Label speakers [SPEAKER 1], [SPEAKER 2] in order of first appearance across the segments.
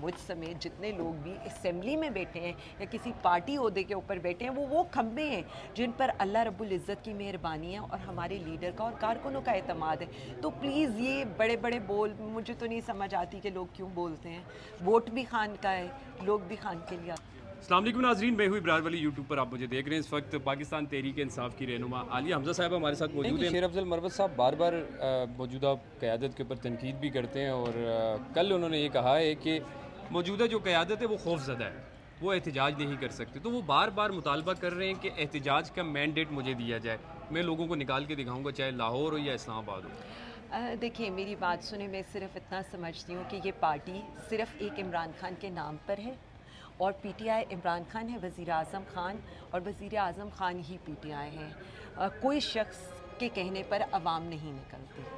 [SPEAKER 1] मुझ समेत जितने लोग भी असेंबली में बैठे हैं या किसी पार्टी ओहदे के ऊपर बैठे हैं, वो खंबे हैं जिन पर अल्लाह रब्बुल इज़्ज़त की मेहरबानी है और हमारे लीडर का और कारकुनों का एतमाद है। तो प्लीज़ ये बड़े बड़े बोल मुझे तो नहीं समझ आती कि लोग क्यों बोलते हैं। वोट भी खान का है, लोग भी खान के लिए आते हैं।
[SPEAKER 2] अस्सलाम वालेकुम नाज़रीन, मैं हूँ इब्रार वली। यूट्यूब पर आप मुझे देख रहे हैं। इस वक्त पाकिस्तान तहरीक इंसाफ की रहनुमा आलिया हमजा साहब हमारे साथ मौजूद हैं। शेर अफजल मरवत साहब बार बार मौजूदा क़यादत के ऊपर तनकीद भी करते हैं और कल उन्होंने ये कहा है कि मौजूदा जो क़यादत है वो खौफज़दा है, वो एहतजाज नहीं कर सकते। तो वो बार बार मुतालबा कर रहे हैं कि एहतजाज का मैंडेट मुझे दिया जाए, मैं लोगों को निकाल के दिखाऊंगा, चाहे लाहौर हो या इस्लामाबाद हो।
[SPEAKER 1] देखिए मेरी बात सुने, मैं सिर्फ इतना समझती हूँ कि ये पार्टी सिर्फ एक इमरान खान के नाम पर है और पीटीआई इमरान खान है, वज़ीर आज़म खान और वज़ीर आज़म खान ही पीटीआई है। कोई शख्स के कहने पर अवाम नहीं निकलती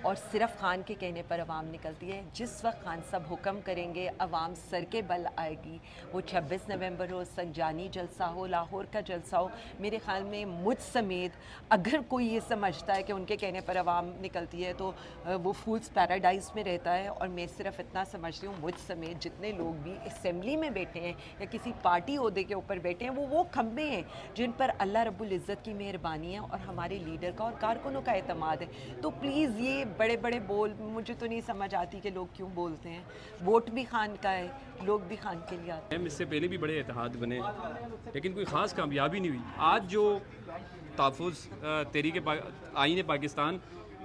[SPEAKER 1] और सिर्फ खान के कहने पर अवाम निकलती है। जिस वक्त खान साहब हुक्म करेंगे अवाम सर के बल आएगी। वो 26 नवंबर हो, संजानी जलसा हो, लाहौर का जलसा हो, मेरे ख़्याल में मुझ समेत अगर कोई ये समझता है कि उनके कहने पर अवाम निकलती है तो वो फूल्स पैराडाइज़ में रहता है। और मैं सिर्फ इतना समझती हूँ, मुझ समेत जितने लोग भी असेंबली में बैठे हैं या किसी पार्टी ओहदे के ऊपर बैठे हैं, वो खंबे हैं जिन पर अल्लाह रब्बुल इज़्ज़त की मेहरबानी है और हमारे लीडर का और कारकुनों का एतमाद है। तो प्लीज़ ये बड़े बड़े बोल मुझे तो नहीं समझ आती कि लोग क्यों बोलते हैं। वोट भी खान का है, लोग भी खान के लिए आते हैं।
[SPEAKER 2] इससे पहले भी बड़े इत्तेहाद बने लेकिन कोई ख़ास कामयाबी नहीं हुई। आज जो तहफ़्फ़ुज़ तहरीक आईन पाकिस्तान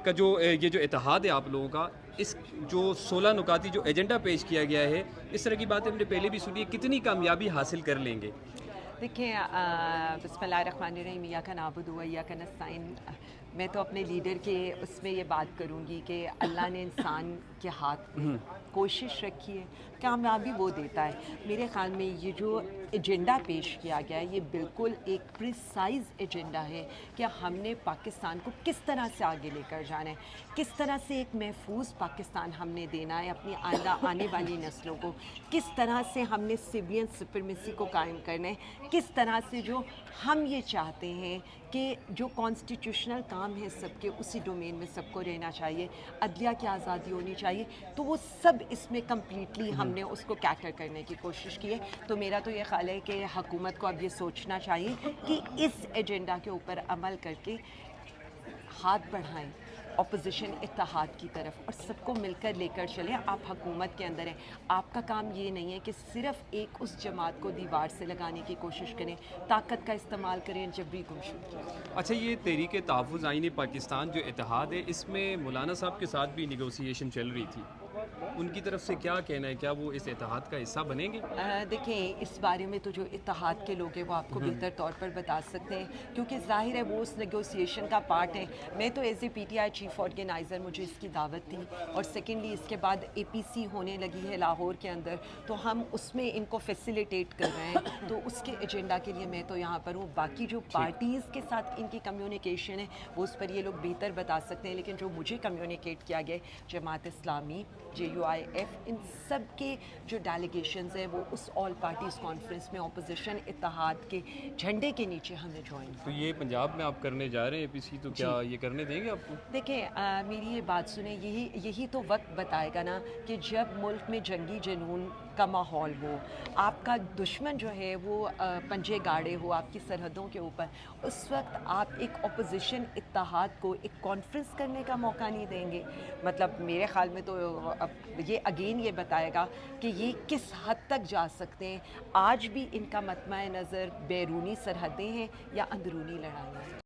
[SPEAKER 2] का जो ये जो इत्तेहाद है आप लोगों का, इस जो 16 नुकाती जो एजेंडा पेश किया गया है, इस तरह की बातें हमने पहले भी सुनी है, कितनी कामयाबी हासिल कर लेंगे?
[SPEAKER 1] देखिए बिस्मिल्लाहिर्रहमानिर्रहीम, इय्याका नअबुदु व इय्याका नस्तईन। मैं तो अपने लीडर के उसमें ये बात करूँगी कि अल्लाह ने इंसान के हाथ में कोशिश रखी है, कामयाबी वो देता है। मेरे ख़्याल में ये जो एजेंडा पेश किया गया है ये बिल्कुल एक प्रिसाइज़ एजेंडा है कि हमने पाकिस्तान को किस तरह से आगे लेकर जाना है, किस तरह से एक महफूज पाकिस्तान हमने देना है अपनी आने वाली नस्लों को, किस तरह से हमने सिविलियन सुप्रीमेसी को कायम करना है, किस तरह से जो हम ये चाहते हैं कि जो कॉन्स्टिट्यूशनल काम है सबके, उसी डोमेन में सबको रहना चाहिए, अदलिया की आज़ादी होनी चाहिए। तो वो सब इसमें कम्प्लीटली हमने उसको कैटर करने की कोशिश की है। तो मेरा तो ये ख्याल है कि हुकूमत को अब ये सोचना चाहिए कि इस एजेंडा के ऊपर अमल करके हाथ बढ़ाएं अपोजिशन इत्तेहाद की तरफ और सबको मिलकर लेकर चलें। आप हुकूमत के अंदर हैं, आपका काम ये नहीं है कि सिर्फ एक उस जमात को दीवार से लगाने की कोशिश करें, ताकत का इस्तेमाल करें, जबरी गुमशुद करें।
[SPEAKER 2] अच्छा, ये तहरीक तहफ़्फ़ुज़ आईन पाकिस्तान जो इत्तेहाद है, इसमें मौलाना साहब के साथ भी निगोसिएशन चल रही थी, उनकी तरफ से क्या कहना है? क्या वो इस इत्तेहाद का हिस्सा बनेंगे?
[SPEAKER 1] देखें, इस बारे में तो जो इत्तेहाद के लोग हैं वो आपको बेहतर तौर पर बता सकते हैं, क्योंकि ज़ाहिर है वो उस नेगोशिएशन का पार्ट है। मैं तो as a PTI chief organizer मुझे इसकी दावत थी और सेकेंडली इसके बाद एपीसी होने लगी है लाहौर के अंदर, तो हम उसमें इनको फैसिलिटेट कर रहे हैं। तो उसके एजेंडा के लिए मैं तो यहाँ पर हूँ। बाकी जो पार्टीज़ के साथ इनकी कम्युनिकेशन है वो उस पर ये लोग बेहतर बता सकते हैं, लेकिन जो मुझे कम्युनिकेट किया गया जमात इस्लामी, JUIF, इन सब के जो डेलीगेशंस हैं वो उस ऑल पार्टीज़ कॉन्फ्रेंस में अपोजिशन इत्तेहाद के झंडे के नीचे हमें ज्वाइन।
[SPEAKER 2] तो ये पंजाब में आप करने जा रहे हैं एपीसी, तो क्या ये करने देंगे आपको?
[SPEAKER 1] देखिए मेरी ये बात सुने, यही तो वक्त बताएगा ना कि जब मुल्क में जंगी जुनून का माहौल हो, आपका दुश्मन जो है वो पंजे गाड़े हो आपकी सरहदों के ऊपर, उस वक्त आप एक अपोजिशन इत्तेहाद को एक कॉन्फ्रेंस करने का मौका नहीं देंगे। मतलब मेरे ख़्याल में तो अब ये अगेन ये बताएगा कि ये किस हद तक जा सकते हैं। आज भी इनका मतमा नज़र बैरूनी सरहदें हैं या अंदरूनी लड़ाइयाँ हैं।